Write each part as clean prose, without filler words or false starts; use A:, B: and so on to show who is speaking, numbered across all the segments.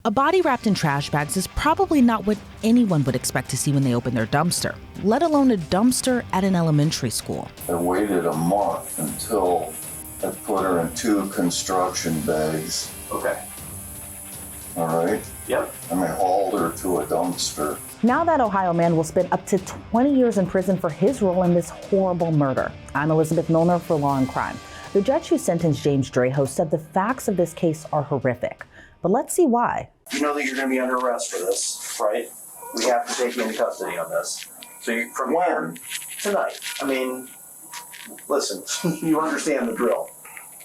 A: A body wrapped in trash bags is probably not what anyone would expect to see when they open their dumpster, let alone a dumpster at an elementary school.
B: I waited a month until I put her in 2 construction bags.
C: Okay.
B: All right?
C: Yep.
B: And I hauled her to a dumpster.
A: Now that Ohio man will spend up to 20 years in prison for his role in this horrible murder. I'm Elizabeth Millner for Law and Crime. The judge who sentenced James Drahos said the facts of this case are horrific. But let's see why.
C: You know that you're going to be under arrest for this, right? We have to take you into custody on this. So you, from here, tonight. I mean, listen, you understand the drill.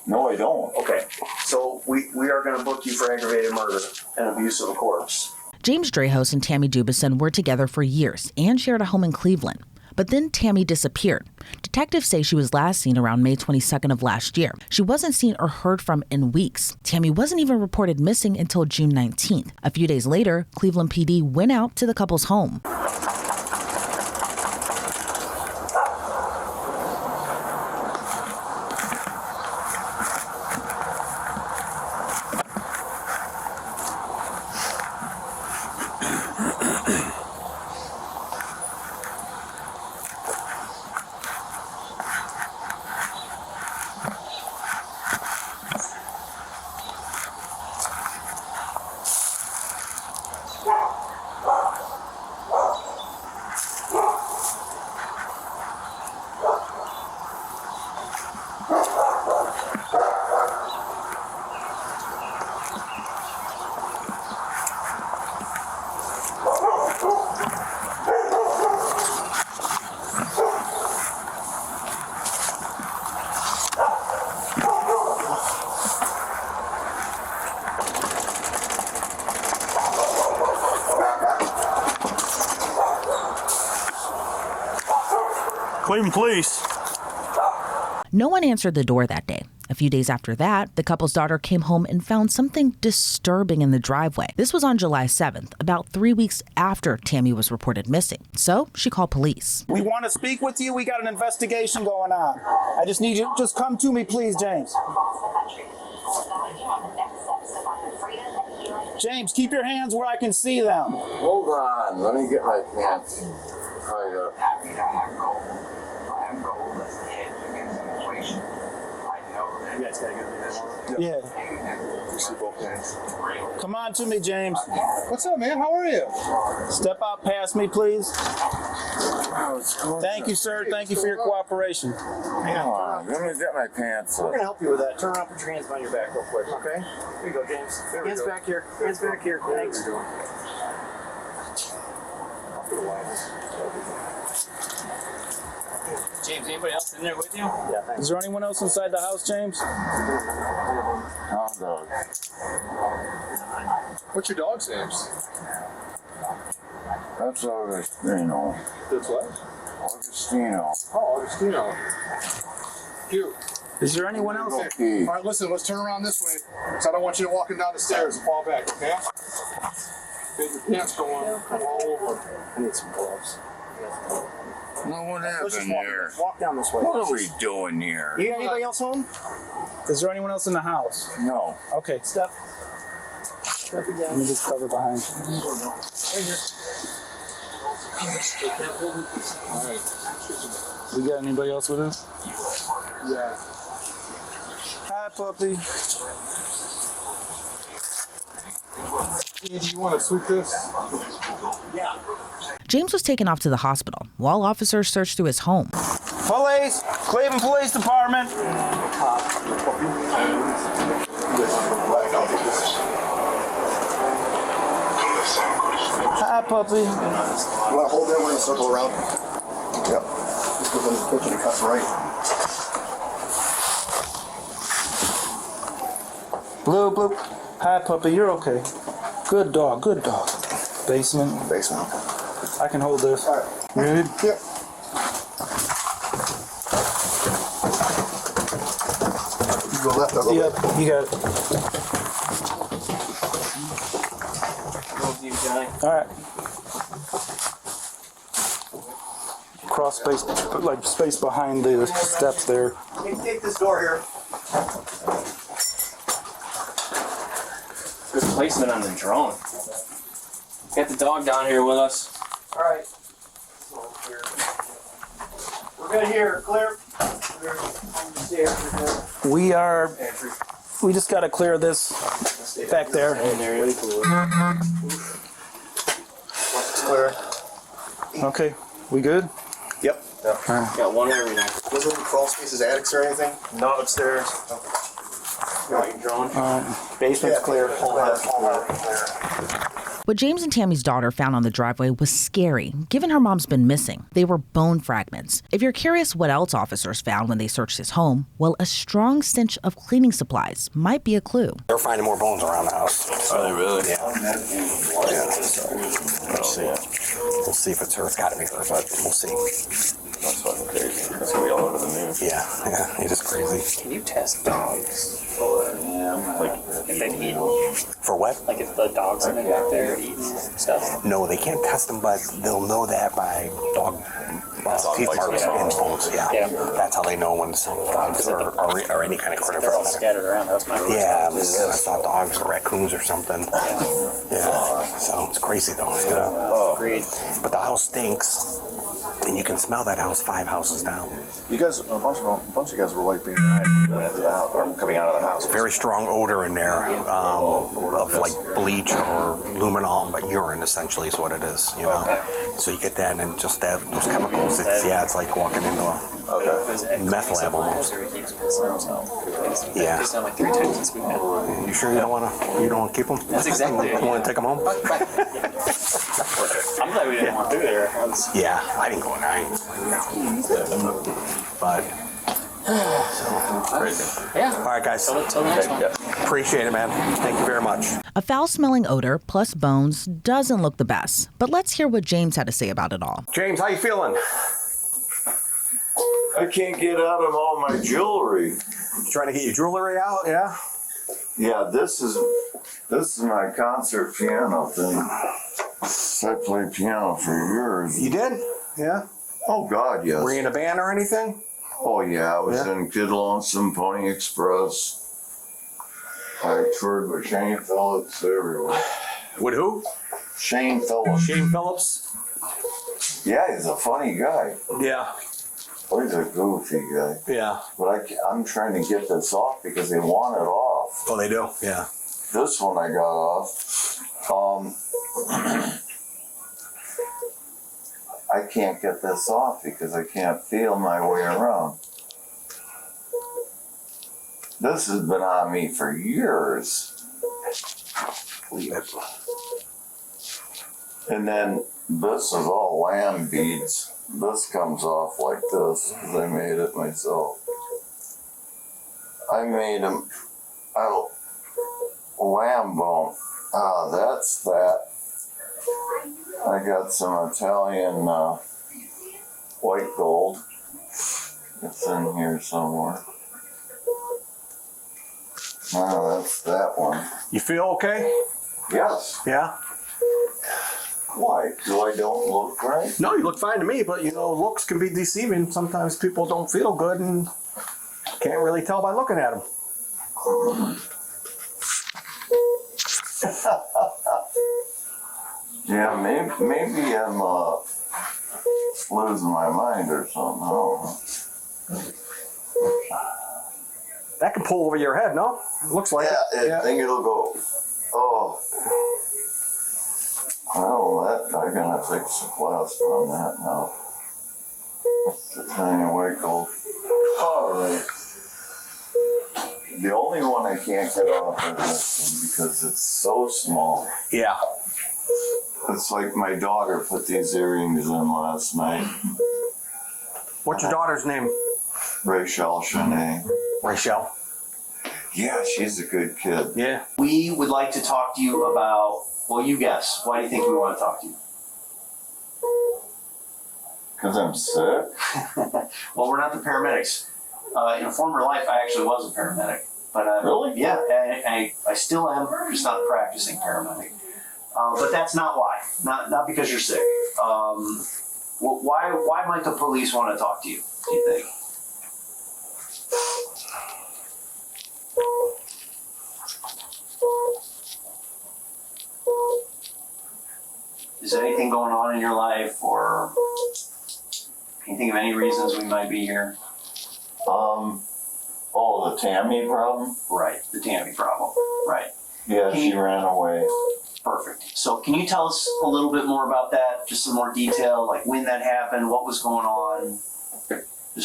B: No, I don't.
C: Okay, so we are going to book you for aggravated murder and abuse of a corpse.
A: James Drahos and Tammy Dubission were together for years and shared a home in Cleveland. But then Tammy disappeared. Detectives say she was last seen around May 22nd of last year. She wasn't seen or heard from in weeks. Tammy wasn't even reported missing until June 19th. A few days later, Cleveland PD went out to the couple's home.
D: Cleveland Police.
A: No one answered the door that day. A few days after that, the couple's daughter came home and found something disturbing in the driveway. This was on July 7th, about 3 weeks after Tammy was reported missing. So she called police.
D: We want to speak with you. We got an investigation going on. I just need you. Just come to me, please, James. James, keep your hands where I can see them.
B: Hold on. Let me get my pants tied up.
C: You guys gotta go through that one.
D: Yeah.
B: See both hands.
D: Come on to me, James.
E: What's up, man? How are you?
D: Step out past me, please. Thank you, sir. Thank you for your cooperation.
B: Come on. Let me get my pants
C: We're
B: up.
C: gonna help you with that. Turn around, put your hands behind your back real quick, okay? Here you go, James. Hands back here. Hands back here. Thanks. James, anybody else in there with you? Yeah, thanks.
D: Is there anyone else inside the house, James?
B: Hound dog.
E: What's your dog's names?
B: That's Augustino.
E: That's what?
B: Augustino.
E: Oh, Augustino. Cute.
D: Is there anyone else?
B: Okay.
E: All right, listen, let's turn around this way. So I don't want you to walking down the stairs and fall back, okay? Get your pants going all over.
C: I need some gloves.
B: No, what
C: Let's just
B: happened here?
C: walk down this way.
B: What are we doing here?
C: You got anybody else home?
D: Is there anyone else in the house?
B: No.
D: Okay,
C: Step it
D: let
C: down.
D: me just cover behind you.
C: Right here.
E: All right.
D: We got anybody else with us?
E: Yeah.
D: Hi, puppy.
E: Do you want to sweep this?
C: Yeah.
A: James was taken off to the hospital while officers searched through his home.
D: Police! Cleveland Police Department! Hi, puppy.
E: You want to hold there? We're going to circle around. Yep. Just go in the kitchen and cut right.
D: Blue, blue. Hi, puppy. You're okay. Good dog. Good dog. Basement.
E: Basement.
D: I can hold this.
E: All right.
D: Ready?
E: Yep. You go left, I'll go
D: Yep.
E: right.
D: You got it. All right. Cross space, like space behind the steps there.
C: Take this door here.
E: Good
F: placement on the drone. Got the dog down here with us.
C: All right. We're good here. Clear.
D: We just gotta clear this back there.
C: Clear.
D: Okay, we good?
C: Yep.
F: Got one every night.
C: Wasn't any crawl spaces, attics or anything?
D: No, upstairs.
F: Got your drone.
D: Basement's clear.
C: Whole house clear.
A: What James and Tammy's daughter found on the driveway was scary, given her mom's been missing. They were bone fragments. If you're curious what else officers found when they searched his home, well, a strong stench of cleaning supplies might be a clue.
G: They're finding more bones around the house.
H: Are they really?
G: Yeah. We'll see. We'll see if it's her. It's got to be her, but we'll see.
H: That's fucking crazy. That's gonna be all over the news.
G: Yeah, it is crazy.
F: Can you test dogs?
H: Like,
F: If they've eaten?
G: For what?
F: Like if the dogs have been back there eating stuff?
G: No, they can't test them, but they'll know that by dog teeth
H: bites
G: marks
H: and
G: and bones. Yeah. That's how they know when some dogs or any kind of critter.
F: They're all scattered around. That's my
G: Yeah, I thought dogs or raccoons or something. Yeah. So it's crazy though. Yeah.
F: Agreed.
G: But the house stinks, and you can smell that house 5 houses down.
H: you guys, a bunch of you guys were wiping your eyes or coming out of the house.
G: Very strong odor in there of like bleach or luminol, but urine essentially is what it is, you know. So you get that and just that those chemicals. It's like walking into a meth lab almost. Yeah.
F: It's not like 3 times since we've been.
G: You sure you don't want to keep them?
F: That's exactly it.
G: You want to take them home?
F: I'm glad we didn't want through there.
G: Yeah, I didn't go in there. But
H: Crazy.
F: Yeah.
G: all right, guys.
F: Till the next one.
G: Appreciate it, man. Thank you very much.
A: A foul-smelling odor plus bones doesn't look the best, but let's hear what James had to say about it all.
G: James, how you feeling?
B: I can't get out of all my jewelry.
G: Trying to get your jewelry out, yeah?
B: Yeah, this is my concert piano thing. I played piano for years.
G: You did? Yeah.
B: Oh God, yes.
G: Were you in a band or anything?
B: Oh yeah, I was
G: Yeah.
B: in Kid Lonesome, Pony Express. I toured with Shane Phillips everywhere.
G: With who?
B: Shane Phillips.
G: Shane Phillips?
B: Yeah, he's a funny guy.
G: Yeah.
B: Oh, he's a goofy guy.
G: Yeah.
B: But I'm trying to get this off because they want it off.
G: Oh, they do? Yeah.
B: This one I got off. I can't get this off because I can't feel my way around. This has been on me for years.
G: Believe it.
B: And then this is all lamb beads. This comes off like this because I made it myself. I made them out of lamb bone. Ah, that's that. I got some Italian white gold. It's in here somewhere. Ah, that's that one.
G: You feel okay?
B: Yes.
G: Yeah.
B: Why? I don't look right?
G: No, you look fine to me, but you know, looks can be deceiving. Sometimes people don't feel good and can't really tell by looking at them.
B: Yeah, maybe I'm losing my mind or something. I don't know.
G: That can pull over your head, no? Looks like it.
B: I think it'll go. Oh. Well, I'm gonna fix the plaster on that now. It's a tiny white gold. All right. The only one I can't get off is this one because it's so small.
G: Yeah.
B: It's like my daughter put these earrings in last night.
G: What's your daughter's name?
B: Rachel Shanae.
G: Rachel.
B: Yeah, she's a good kid.
G: Yeah.
C: We would like to talk to you about, well, you guess. Why do you think we want to talk to you?
B: Because I'm sick.
C: Well, we're not the paramedics. In a former life, I actually was a paramedic. But
B: Really?
C: Yeah, I still am, just not practicing paramedic. But that's not why. Not because you're sick. Why might the police want to talk to you, do you think? Is there anything going on in your life, or can you think of any reasons we might be here?
B: Oh, the Tammy problem?
C: Right, the Tammy problem. Right.
B: Yeah, she ran away.
C: Perfect. So can you tell us a little bit more about that? Just some more detail, like when that happened, what was going on?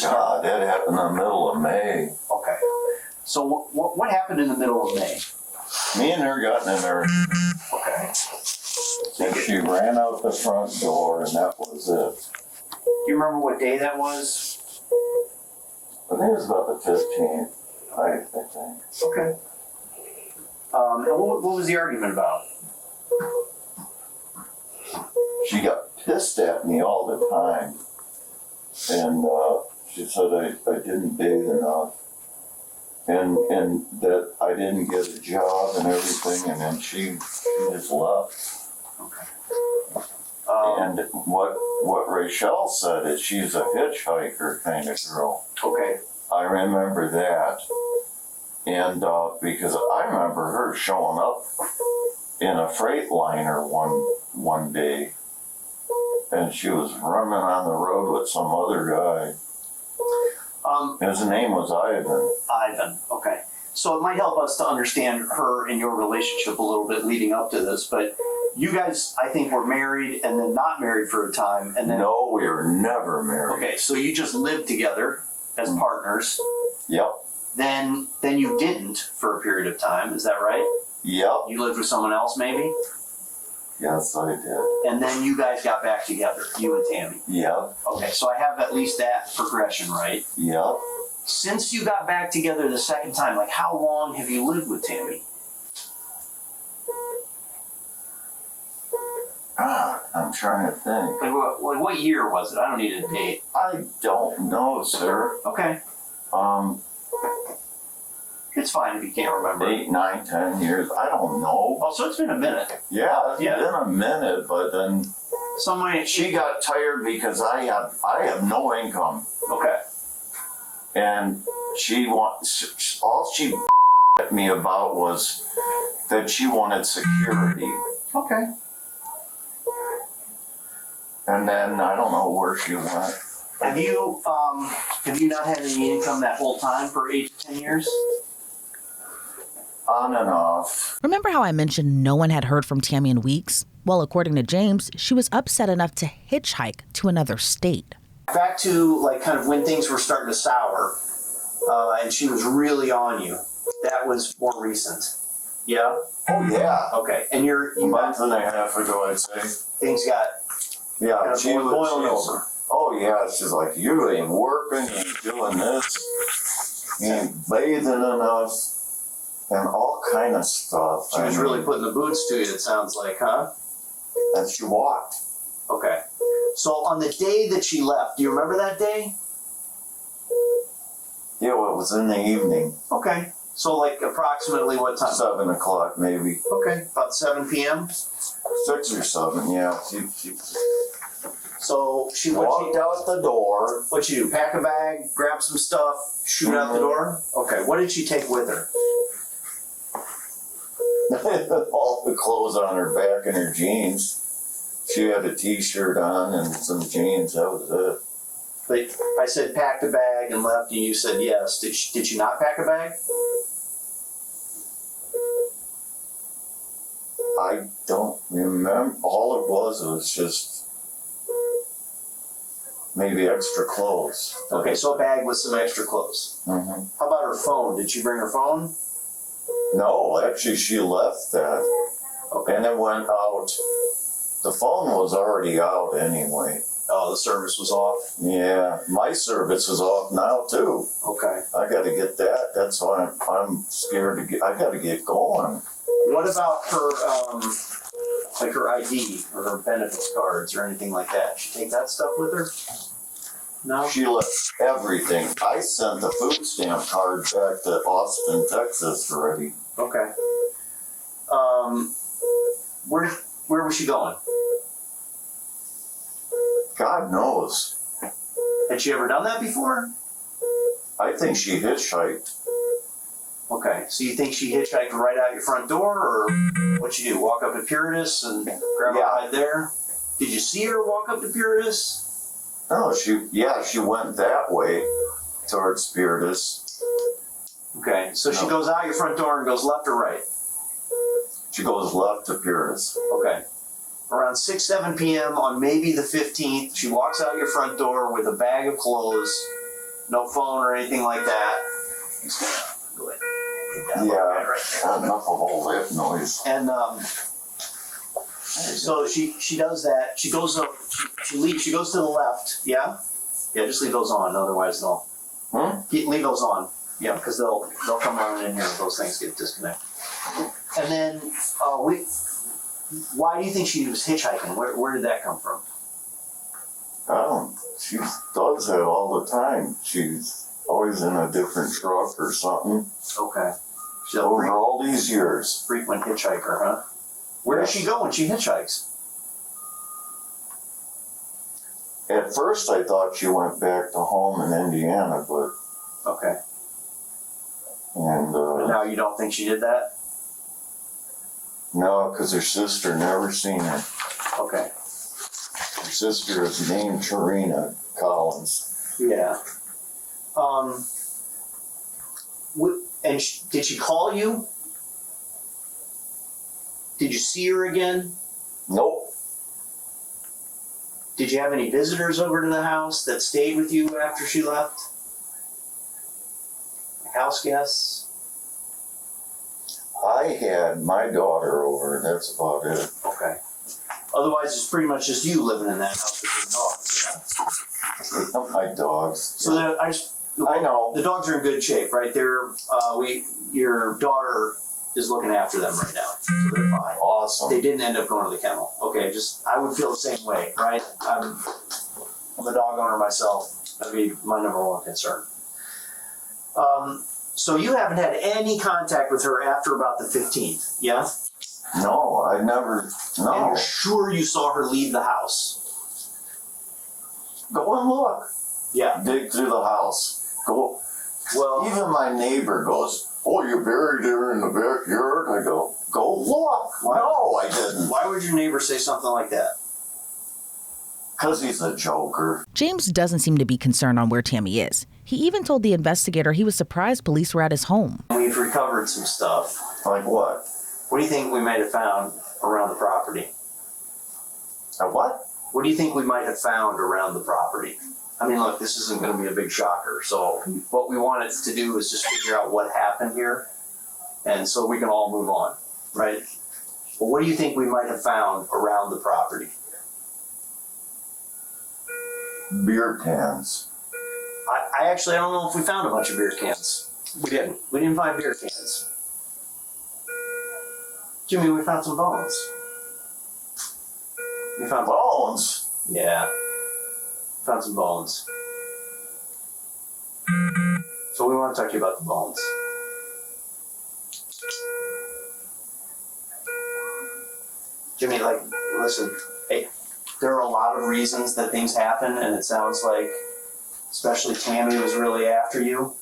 B: God, that happened in the middle of May.
C: Okay. So what happened in the middle of May?
B: Me and her got in an argument.
C: Okay.
B: And she ran out the front door, and that was it.
C: Do you remember what day that was?
B: I think it was about the 15th, I think.
C: Okay. And what was the argument about?
B: She got pissed at me all the time. And she said I didn't bathe enough. And that I didn't get a job and everything. And then she just left.
C: Okay.
B: And what Rachel said is she's a hitchhiker kind of girl.
C: Okay.
B: I remember that. And because I remember her showing up in a freight liner one day, and she was running on the road with some other guy. His name was Ivan.
C: Ivan. Okay. So it might help us to understand her and your relationship a little bit leading up to this, but you guys, I think, were married and then not married for a time, and then
B: No, we were never married.
C: okay. So you just lived together as partners.
B: Yep.
C: Then you didn't for a period of time. Is that right?
B: Yep.
C: You lived with someone else, maybe,
B: Yes, I did.
C: and then you guys got back together, you and Tammy.
B: Yep.
C: Okay. So I have at least that progression, right?
B: Yep.
C: Since you got back together the second time, like how long have you lived with Tammy?
B: God, I'm trying to think.
C: Like what year was it? I don't need a date.
B: I don't know, sir.
C: Okay. It's fine if you can't remember.
B: 8, 9, 10 years. I don't know.
C: Oh, so it's been a minute.
B: Yeah, it's been a minute, but then
C: Somebody.
B: she got tired because I have no income.
C: Okay.
B: And all she at me about was that she wanted security.
C: Okay.
B: And then I don't know where she went.
C: Have you not had any income that whole time for 8 to 10 years?
B: On and off.
A: Remember how I mentioned no one had heard from Tammy in weeks? Well, according to James, she was upset enough to hitchhike to another state.
C: Back to like kind of when things were starting to sour, and she was really on you. That was more recent. Yeah.
B: Oh yeah.
C: Okay. And
B: A month and a half ago, I'd say.
C: things got
B: Yeah,
C: kind of boiling over.
B: Oh yeah, she's like, you ain't working, you ain't doing this, you ain't bathing enough, and all kind of stuff.
C: She was really putting the boots to you. It sounds like, huh?
B: And she walked.
C: Okay. So on the day that she left, do you remember that day?
B: Yeah, well, it was in the evening,
C: Okay. So like approximately what time?
B: 7 o'clock maybe,
C: Okay. About 7 p.m.
B: 6 or 7. Yeah, she
C: So she
B: walked out the door.
C: What'd you do? Pack a bag, grab some stuff, shoot out the door? Okay. What did she take with her?
B: All the clothes on her back and her jeans. She had a t-shirt on and some jeans. That was it.
C: But I said packed a bag and left, and you said yes. Did she not pack a bag?
B: I don't remember. All it was just maybe extra clothes.
C: Okay, so a bag with some extra clothes.
B: Mm-hmm.
C: How about her phone? Did she bring her phone?
B: No, actually, she left that.
C: Okay.
B: And it went out. The phone was already out anyway.
C: Oh, the service was off.
B: Yeah, my service is off now too.
C: Okay.
B: I got to get that. That's why I'm scared to get. I got to get going.
C: What about her, like her ID or her benefits cards or anything like that? Did she take that stuff with her? No.
B: She left everything. I sent the food stamp card back to Austin, Texas already.
C: Okay. Where was she going?
B: God knows.
C: Had she ever done that before?
B: I think she hitchhiked.
C: Okay, so you think she hitchhiked right out your front door, or what'd you do? Walk up to Puritas and grab a
B: Yeah.
C: ride there? Did you see her walk up to Puritas?
B: No, she went that way towards Spiritus.
C: Okay, so she
B: No.
C: goes out your front door and goes left or right?
B: She goes left to Puritas.
C: Okay. Around 6, 7 p.m. on maybe the 15th, she walks out your front door with a bag of clothes, no phone or anything like that. Just gonna go ahead. Get that
B: Yeah,
C: right there.
B: enough of all that noise.
C: And so she does that. She goes up. She leaves. She goes to the left. Yeah. Yeah. Just leave those on. Otherwise, they'll leave those on. Yeah, because they'll come running in here if those things get disconnected. And then why do you think she was hitchhiking? Where did that come from?
B: She does that all the time. She's always in a different truck or something.
C: Okay. She's a
B: Over all these years.
C: frequent hitchhiker, huh? Where does she go when she hitchhikes?
B: At first I thought she went back to home in Indiana, but,
C: Okay.
B: and,
C: But now you don't think she did that?
B: no, because her sister never seen her.
C: Okay.
B: Her sister is named Tarina Collins.
C: Yeah. Did she call you? Did you see her again?
B: Nope.
C: Did you have any visitors over to the house that stayed with you after she left? House guests?
B: I had my daughter over, that's about it.
C: Okay. Otherwise, it's pretty much just you living in that house with your dogs. Yeah?
B: My dogs.
C: So
B: I know.
C: the dogs are in good shape, right? Your daughter is looking after them right now, so they're fine.
B: Awesome.
C: They didn't end up going to the kennel. Okay, I would feel the same way, right? I'm a dog owner myself. That'd be my number one concern. So you haven't had any contact with her after about the 15th, yeah?
B: No, I never,
C: And
B: no.
C: you're sure you saw her leave the house?
B: Go and look.
C: Yeah.
B: Dig through the house. Go.
C: Well,
B: Even my neighbor goes, oh, you buried her in the backyard? I go look.
C: Why?
B: No, I didn't.
C: why would your neighbor say something like that?
B: Because he's a joker.
A: James doesn't seem to be concerned on where Tammy is. He even told the investigator he was surprised police were at his home.
C: We've recovered some stuff.
B: Like what?
C: What do you think we might have found around the property?
B: A what?
C: What do you think we might have found around the property? I mean, look, this isn't going to be a big shocker. So what we wanted to do is just figure out what happened here, and so we can all move on, right? Well, what do you think we might have found around the property?
B: Beer cans.
C: I actually don't know if we found a bunch of beer cans. We didn't. We didn't find beer cans. Jimmy, we found some bones. We found
B: Bones?
C: Yeah. Found some bones. So we want to talk to you about the bones. Jimmy, listen, hey, there are a lot of reasons that things happen, and it sounds like, especially Tammy was really after you.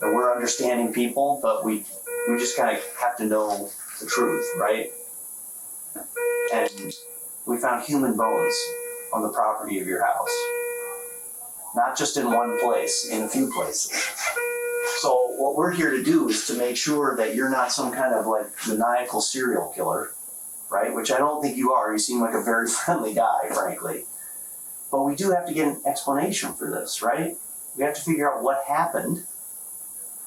C: And we're understanding people, but we just kind of have to know the truth, right? And we found human bones on the property of your house. Not just in one place, in a few places. So what we're here to do is to make sure that you're not some kind of maniacal serial killer, right? Which I don't think you are. You seem like a very friendly guy, frankly. But we do have to get an explanation for this, right? We have to figure out what happened.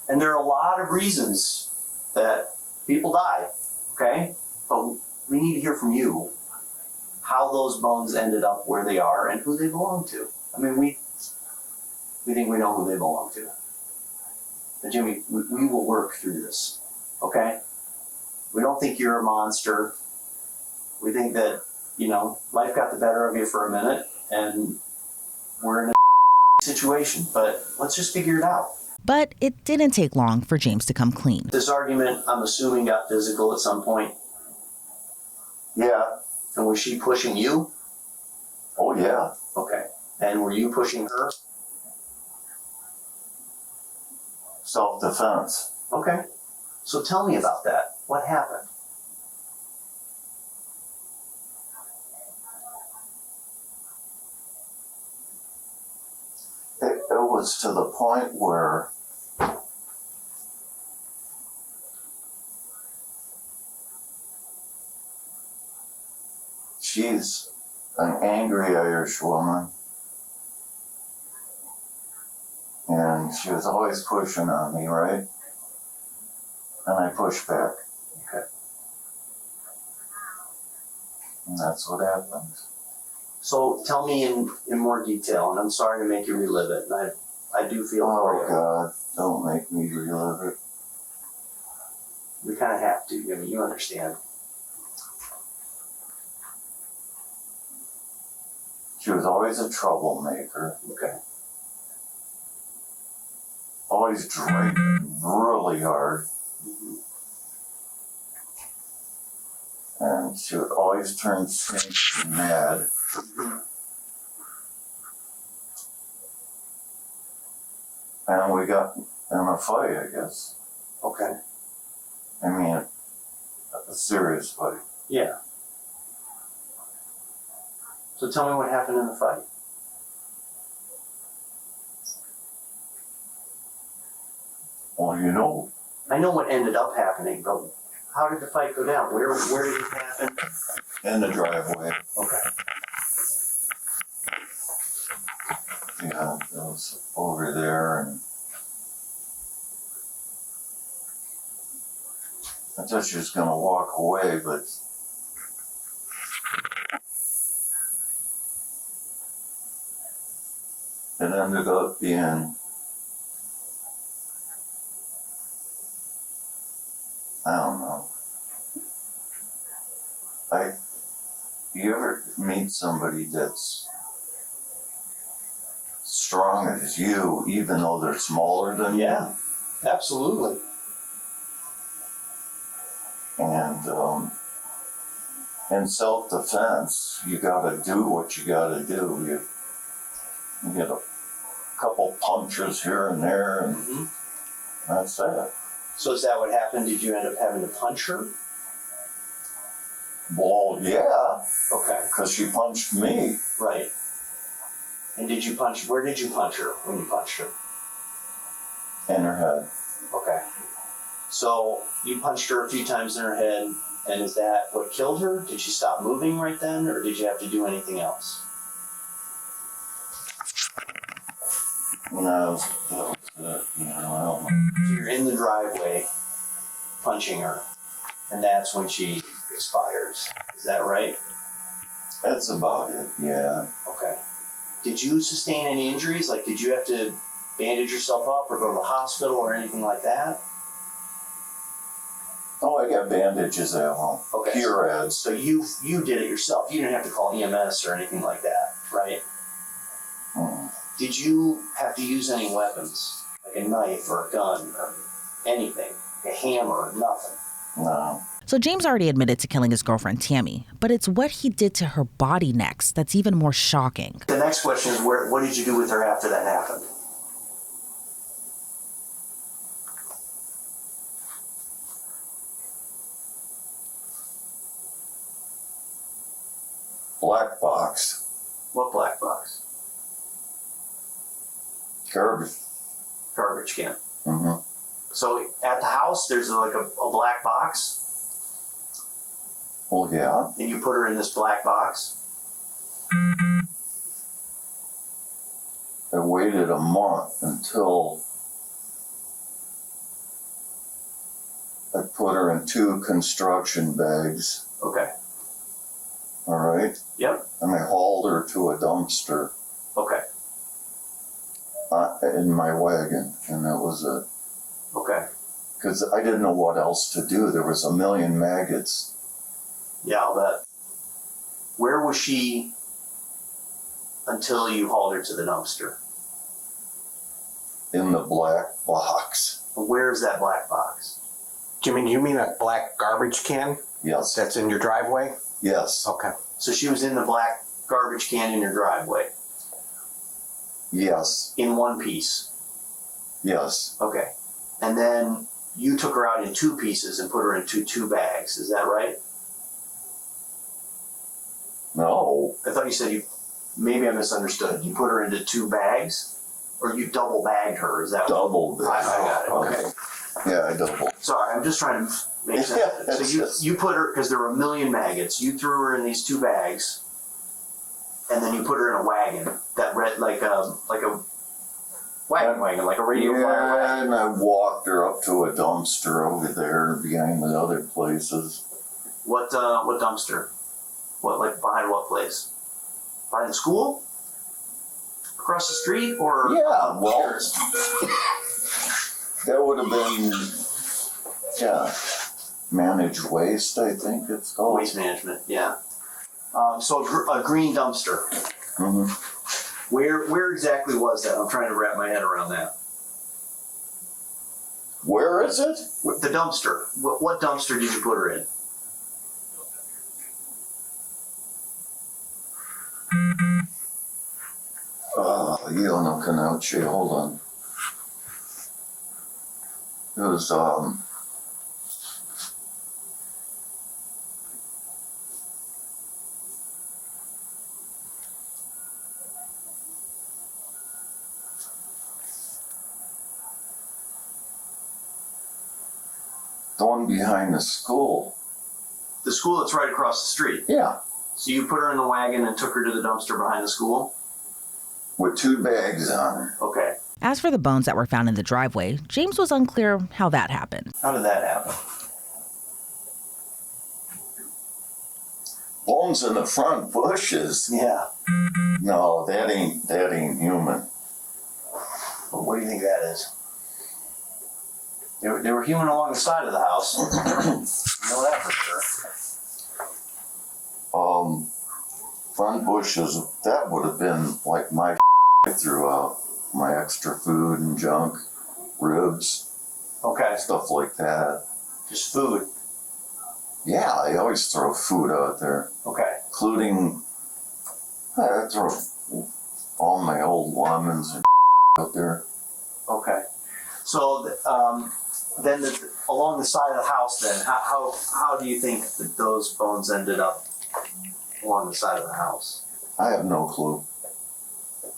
C: And there are a lot of reasons that people die, okay? But we need to hear from you how those bones ended up where they are and who they belong to. I mean, we think we know who they belong to. But Jimmy, we will work through this, okay? We don't think you're a monster. We think that, life got the better of you for a minute, and we're in a situation, but let's just figure it out.
A: But it didn't take long for James to come clean.
C: This argument, I'm assuming, got physical at some point.
B: Yeah.
C: And was she pushing you?
B: Oh, yeah.
C: Okay. And were you pushing her?
B: Self-defense.
C: Okay. So tell me about that. What happened?
B: was to the point where she's an angry Irish woman, and she was always pushing on me, right? And I pushed back.
C: Okay.
B: And that's what happened.
C: So tell me in more detail, and I'm sorry to make you relive it, and I do feel for
B: Oh
C: you.
B: God, don't make me relive it.
C: We kind of have to. I mean, you understand.
B: She was always a troublemaker.
C: Okay.
B: Always drinking really hard. And she would always turn stinky mad. And we got in a fight, I guess.
C: Okay.
B: I mean, a serious fight.
C: Yeah. So tell me what happened in the fight.
B: Well, you know,
C: I know what ended up happening, but how did the fight go down? Where did it happen?
B: in the driveway.
C: Okay.
B: Yeah, it was over there, and I thought she was gonna walk away, but it ended up being, I don't know. You ever meet somebody that's strong as you, even though they're smaller than you?
C: Yeah, absolutely.
B: And in self-defense, you gotta do what you gotta do. You get a couple punches here and there, and that's it.
C: So is that what happened? Did you end up having to punch her?
B: Well, yeah,
C: Okay,
B: because she punched me.
C: right. And where did you punch her when you punched her?
B: In her head.
C: Okay. So you punched her a few times in her head, and is that what killed her? Did she stop moving right then, or did you have to do anything else?
B: No, that was it. You know, I don't know.
C: So you're in the driveway punching her, and that's when she expires. Is that right?
B: That's about it, yeah.
C: Okay. Did you sustain any injuries? Like, did you have to bandage yourself up or go to the hospital or anything like that?
B: Oh, I got bandages at home.
C: Okay.
B: Purads.
C: So you did it yourself. You didn't have to call EMS or anything like that, right? Did you have to use any weapons? Like a knife or a gun or anything? A hammer, nothing?
B: No.
A: So James already admitted to killing his girlfriend, Tammy, but it's what he did to her body next that's even more shocking.
C: The next question is, what did you do with her after that happened?
B: Black box.
C: What black box?
B: Garbage.
C: Garbage can.
B: Mm-hmm.
C: So at the house, there's like a black box,
B: Well, yeah.
C: and you put her in this black box.
B: I waited a month until I put her in 2 construction bags,
C: Okay.
B: all right?
C: Yep.
B: And I hauled her to a dumpster
C: Okay.
B: in my wagon, and that was it.
C: Okay.
B: Because I didn't know what else to do. There was a million maggots.
C: Yeah, I'll bet. Where was she until you hauled her to the dumpster?
B: In the black box.
C: Where is that black box?
G: Jimmy, do you mean a black garbage can
B: Yes.
G: that's in your driveway?
B: Yes.
G: Okay.
C: So she was in the black garbage can in your driveway,
B: Yes.
C: in one piece.
B: Yes.
C: Okay. And then you took her out in 2 pieces and put her into 2 bags. Is that right?
B: No.
C: I thought you said maybe I misunderstood. You put her into 2 bags? Or you double bagged her? Is that
B: Double bag.
C: I got it. Okay.
B: Yeah, I double.
C: Sorry, I'm just trying to make sense.
B: Yeah,
C: So you put her, because there were a million maggots, you threw her in these 2 bags, and then you put her in a wagon that read like a wagon, like a radio flyer wagon.
B: And I walked her up to a dumpster over there behind the other places.
C: What dumpster? Behind what place? Behind the school? Across the street, or?
B: Yeah, well, that would have been, managed waste, I think it's called.
C: Waste management, yeah. So a green dumpster.
B: Mm-hmm.
C: Where exactly was that? I'm trying to wrap my head around that.
B: Where is it?
C: The dumpster. What dumpster did you put her in?
B: Io non conosce, hold on. It was, the one behind the school.
C: The school that's right across the street.
B: Yeah.
C: So you put her in the wagon and took her to the dumpster behind the school?
B: With 2 bags on her.
C: Okay.
A: As for the bones that were found in the driveway, James was unclear how that happened.
C: How did that happen?
B: Bones in the front bushes.
C: Yeah.
B: No, that ain't human.
C: Well, what do you think that is? They were human along the side of the house. You know that for sure.
B: Front bushes, that would have been like my I threw out my extra food and junk, ribs,
C: Okay.
B: stuff like that.
C: Just food.
B: Yeah, I always throw food out there,
C: Okay.
B: including, I throw all my old lemons and out there.
C: Okay. So then along the side of the house, then how do you think that those bones ended up along the side of the house?
B: I have no clue.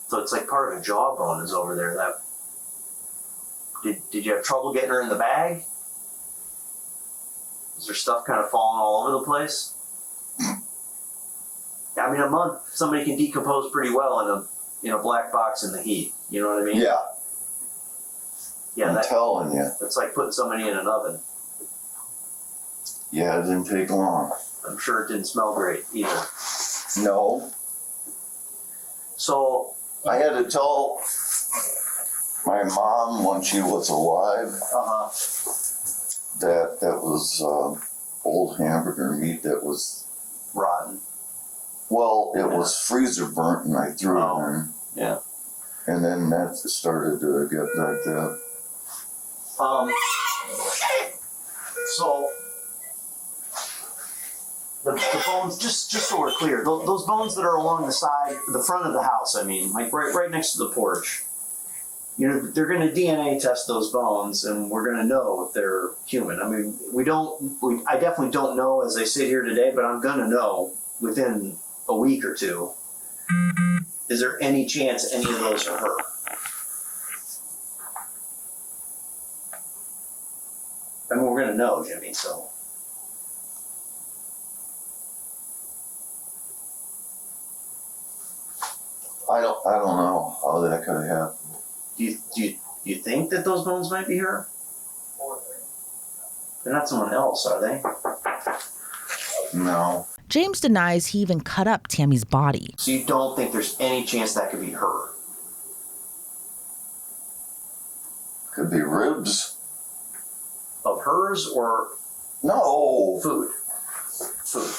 C: So it's like part of a jawbone is over there. That did you have trouble getting her in the bag? Is there stuff kind of falling all over the place? I mean, a month somebody can decompose pretty well in a black box in the heat. You know what I mean?
B: Yeah,
C: Yeah.
B: I'm telling you.
C: That's like putting somebody in an oven.
B: Yeah, it didn't take long.
C: I'm sure it didn't smell great either.
B: No,
C: So
B: I had to tell my mom when she was alive that was old hamburger meat that was,
C: rotten.
B: well, it was freezer burnt and I threw it in.
C: Yeah.
B: And then that started to get like that.
C: So the bones, just so we're clear, those bones that are along the front of the house, I mean, like right next to the porch, you know, they're going to DNA test those bones, and we're going to know if they're human. I mean, I definitely don't know as I sit here today, but I'm going to know within a week or 2. Is there any chance any of those are her? I mean, we're going to know, Jimmy, so.
B: I don't know how that could have happened.
C: Do you think that those bones might be her? They're not someone else, are they?
B: No.
A: James denies he even cut up Tammy's body.
C: So you don't think there's any chance that could be her?
B: Could be ribs.
C: Of hers or
B: No.
C: food? Food.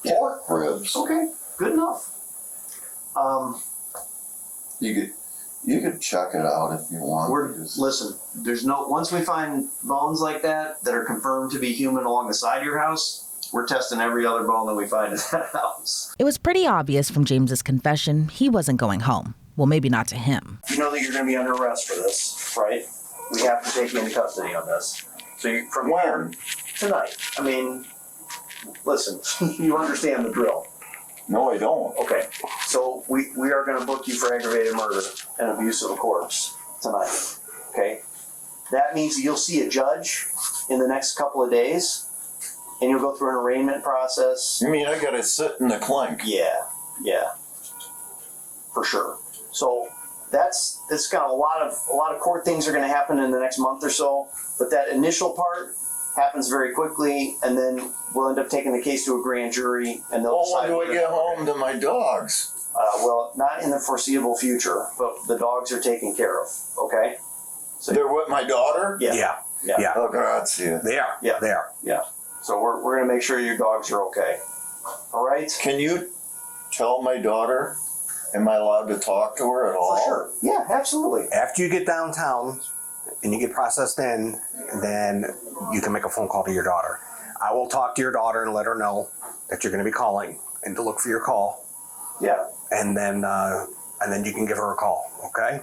B: Pork ribs.
C: Okay, good enough.
B: You could check it out if you want.
C: Listen, once we find bones like that are confirmed to be human along the side of your house, we're testing every other bone that we find in that house.
A: It was pretty obvious from James's confession he wasn't going home. Well, maybe not to him.
C: You know that you're going to be under arrest for this, right? We have to take you into custody on this. So from when? Tonight. I mean, listen, you understand the drill.
B: No, I don't.
C: Okay, so we are gonna book you for aggravated murder and abuse of a corpse tonight, okay? That means you'll see a judge in the next couple of days, and you'll go through an arraignment process.
B: You mean I gotta sit in the clink?
C: Yeah, for sure. So it's got a lot of court things are gonna happen in the next month or so, but that initial part happens very quickly, and then we'll end up taking the case to a grand jury, and they'll decide.
B: When do I get home to my dogs?
C: Well, not in the foreseeable future, but the dogs are taken care of, okay? So
B: They're with my daughter?
C: Yeah.
B: Oh, grazie.
G: They are.
C: Yeah.
G: They are.
C: Yeah. So we're gonna make sure your dogs are okay. All right?
B: Can you tell my daughter, am I allowed to talk to her at all?
C: For sure. Yeah, absolutely.
G: After you get downtown and you get processed in, then you can make a phone call to your daughter. I will talk to your daughter and let her know that you're going to be calling and to look for your call.
C: Yeah.
G: And then you can give her a call. Okay.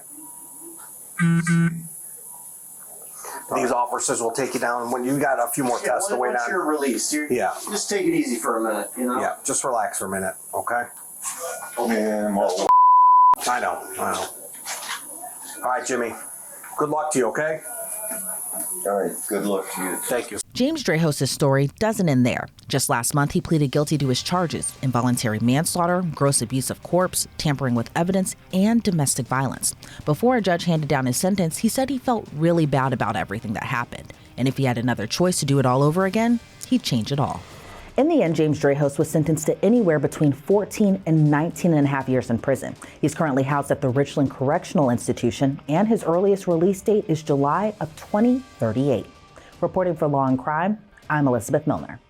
G: These officers will take you down when you got a few more tests to wait
C: once
G: on.
C: you're released, just take it easy for a minute, you know?
G: Yeah, just relax for a minute, okay?
B: Man, well,
G: I know. All right, Jimmy. Good luck to you, okay?
B: all right, good luck to you.
G: Thank you.
A: James Drahos' story doesn't end there. Just last month, he pleaded guilty to his charges: involuntary manslaughter, gross abuse of corpse, tampering with evidence, and domestic violence. Before a judge handed down his sentence, he said he felt really bad about everything that happened. And if he had another choice to do it all over again, he'd change it all. In the end, James Drahos was sentenced to anywhere between 14 and 19 and a half years in prison. He's currently housed at the Richland Correctional Institution, and his earliest release date is July of 2038. Reporting for Law and Crime, I'm Elizabeth Millner.